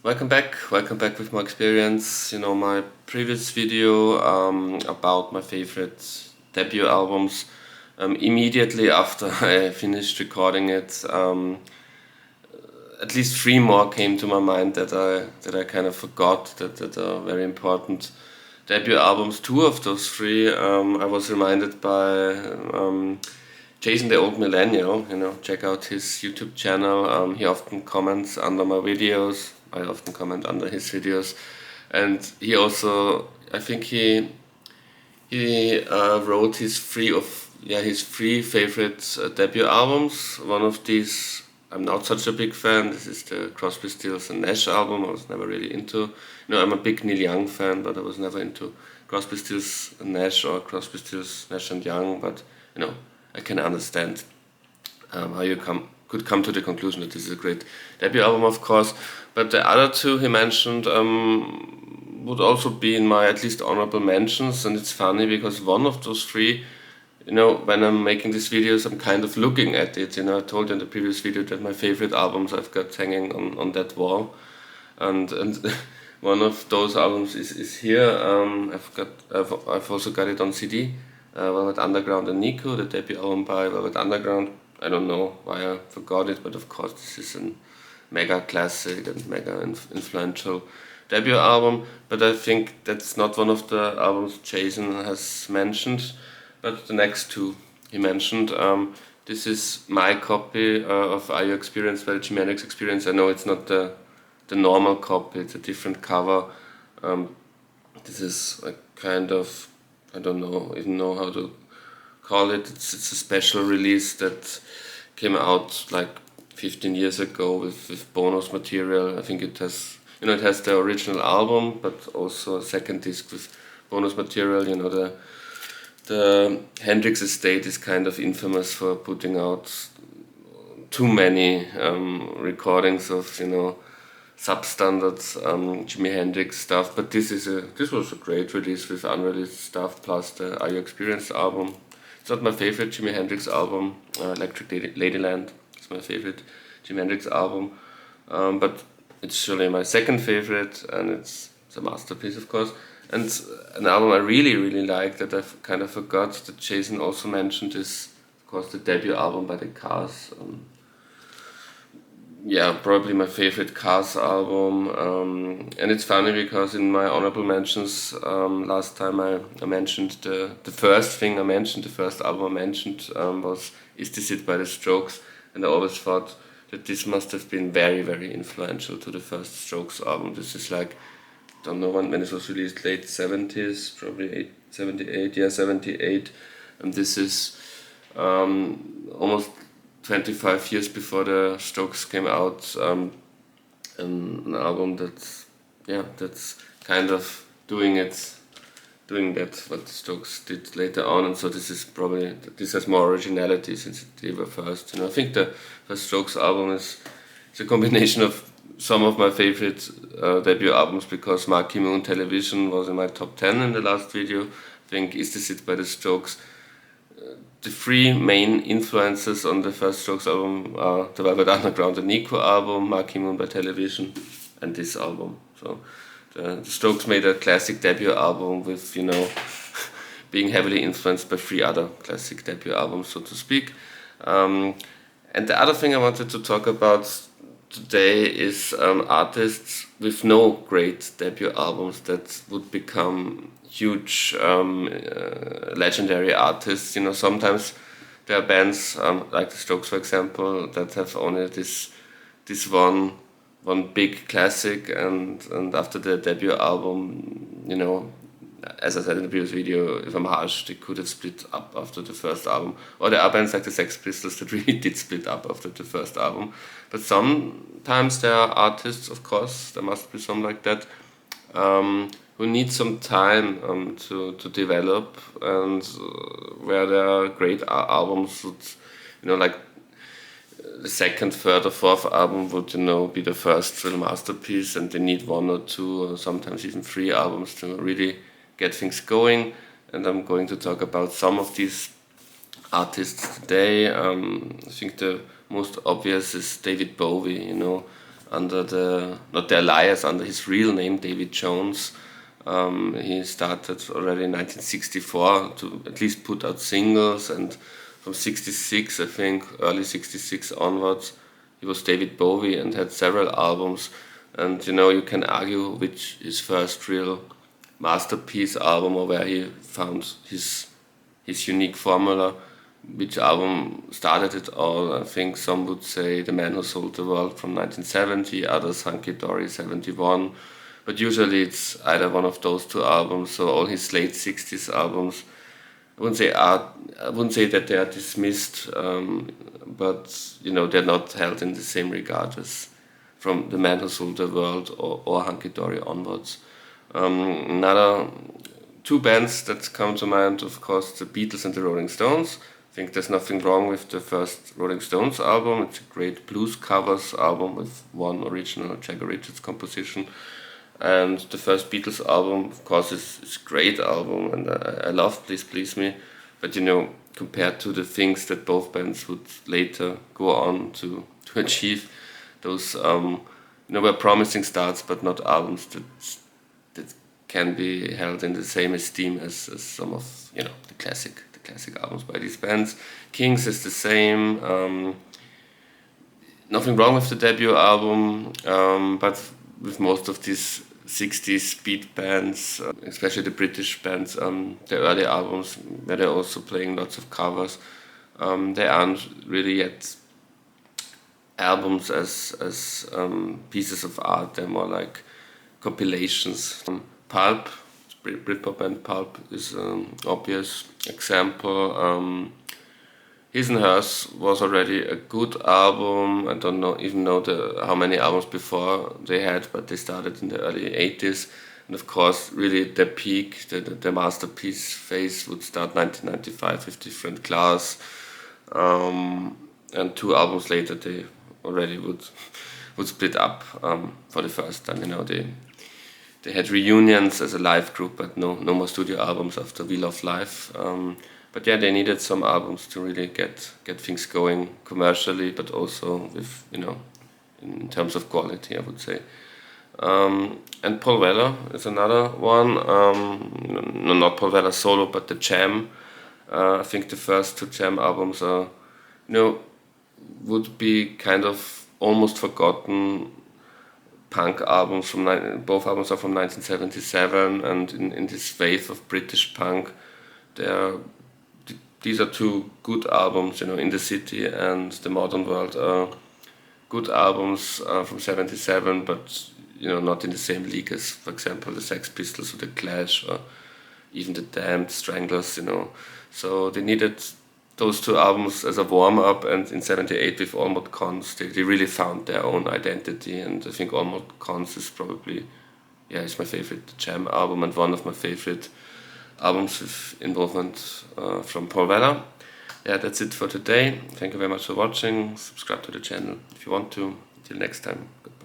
Welcome back with more experience. My previous video about my favorite debut albums. Immediately after I finished recording it, at least three more came to my mind that I kind of forgot that are very important debut albums. Two of those three, I was reminded by Jason the Old Millennial. Check out his YouTube channel. He often comments under my videos. I often comment under his videos, and he also, I think he wrote his three favorite debut albums. One of these I'm not such a big fan. This is the Crosby, Stills and Nash album. I was never really into. I'm a big Neil Young fan, but I was never into Crosby, Stills and Nash or Crosby, Stills, Nash and Young. But I can understand how you could come to the conclusion that this is a great debut album, of course. But the other two he mentioned would also be in my at least honorable mentions, and it's funny because one of those three, when I'm making these videos, I'm kind of looking at it. I told you in the previous video that my favorite albums I've got hanging on that wall, and one of those albums is here. I've also got it on CD. Velvet Underground and Nico, the debut album by Velvet Underground. I don't know why I forgot it, but of course this is a mega classic and mega influential debut album. But I think that's not one of the albums Jason has mentioned, but the next two he mentioned. This is my copy of Are You Experienced by the Jimi Hendrix Experience. I know it's not the normal copy, it's a different cover. This is a kind of, I don't even know how to call it. It's a special release that came out like 15 years ago with bonus material. I think it has the original album, but also a second disc with bonus material. The Hendrix estate is kind of infamous for putting out too many recordings of substandard Jimi Hendrix stuff, but this was a great release with unreleased stuff plus the Are You Experienced album. It's not my favorite Jimi Hendrix album. Electric Ladyland is my favorite Jimi Hendrix album, but it's surely my second favorite, and it's a masterpiece, of course. And an album I really, really like that I kind of forgot that Jason also mentioned is, of course, the debut album by the Cars. Probably my favorite Cars album. And it's funny because in my honorable mentions, last time I mentioned the first album I mentioned was Is This It by the Strokes, and I always thought that this must have been very, very influential to the first Strokes album. This is like, don't know when it was released, late 70s, probably 78, and this is almost 25 years before the Strokes came out, an album that's kind of doing that what the Strokes did later on, and so this has more originality since they were first. I think the first Strokes album is a combination of some of my favorite debut albums, because Marquee Moon Television was in my top 10 in the last video. I think Is This It by the Strokes. The three main influences on the first Strokes album are the Velvet Underground and Nico album, Marquee Moon by Television, and this album. So the Strokes made a classic debut album with, being heavily influenced by three other classic debut albums, so to speak. And the other thing I wanted to talk about today is artists with no great debut albums that would become huge legendary artists. Sometimes there are bands like the Strokes, for example, that have only this one big classic, and after the debut album, as I said in the previous video, if I'm harsh, they could have split up after the first album. Or there are bands like the Sex Pistols that really did split up after the first album. But sometimes there are artists, of course, there must be some like that, who need some time to develop, and where there are great albums would, like the second, third, or fourth album would, be the first real masterpiece, and they need one or two, or sometimes even three albums to really get things going. And I'm going to talk about some of these artists today. I think the most obvious is David Bowie. under not the alias, under his real name, David Jones. He started already in 1964 to at least put out singles, and from 66, I think, early 66 onwards, he was David Bowie and had several albums. And you can argue which his first real masterpiece album, or where he found his unique formula, which album started it all. I think some would say The Man Who Sold the World from 1970, others Hunky Dory 71. But usually it's either one of those two albums. So all his late 60s albums, I wouldn't say that they are dismissed, but they're not held in the same regard as from The Man Who Sold the World or Hunky Dory onwards. Another two bands that come to mind, of course, the Beatles and the Rolling Stones. I think there's nothing wrong with the first Rolling Stones album. It's a great blues covers album with one original Jagger Richards composition. And the first Beatles album, of course, is a great album, and I love Please Please Me. But compared to the things that both bands would later go on to achieve, those were promising starts, but not albums that can be held in the same esteem as some of the classic albums by these bands. Kings is the same. Nothing wrong with the debut album, but with most of these 60s speed bands, especially the British bands, the early albums where they're also playing lots of covers, they aren't really yet albums as pieces of art. They're more like compilations. Pulp, Britpop band Pulp is an obvious example. His and Hers was already a good album. I don't know how many albums before they had, but they started in the early 80s. And of course, really the peak, the masterpiece phase would start 1995 with Different Class. And 2 albums later, they already would split up for the first time. They had reunions as a live group, but no more studio albums after We Love Life. But yeah, they needed some albums to really get things going commercially, but also with in terms of quality, I would say. And Paul Weller is another one. No, not Paul Weller solo, but the Jam. I think the first 2 Jam albums are, would be kind of almost forgotten punk albums. Both albums are from 1977, and in this wave of British punk, these are 2 good albums. In the City and The Modern World are good albums from 77, but not in the same league as, for example, the Sex Pistols or the Clash or even the Damned, Stranglers. So they needed those 2 albums as a warm-up, and in 78 with Almond Cons, they really found their own identity. And I think Almond Cons is probably, it's my favorite Jam album and one of my favorite albums with involvement from Paul Weller. Yeah, that's it for today. Thank you very much for watching. Subscribe to the channel if you want to. Until next time. Goodbye.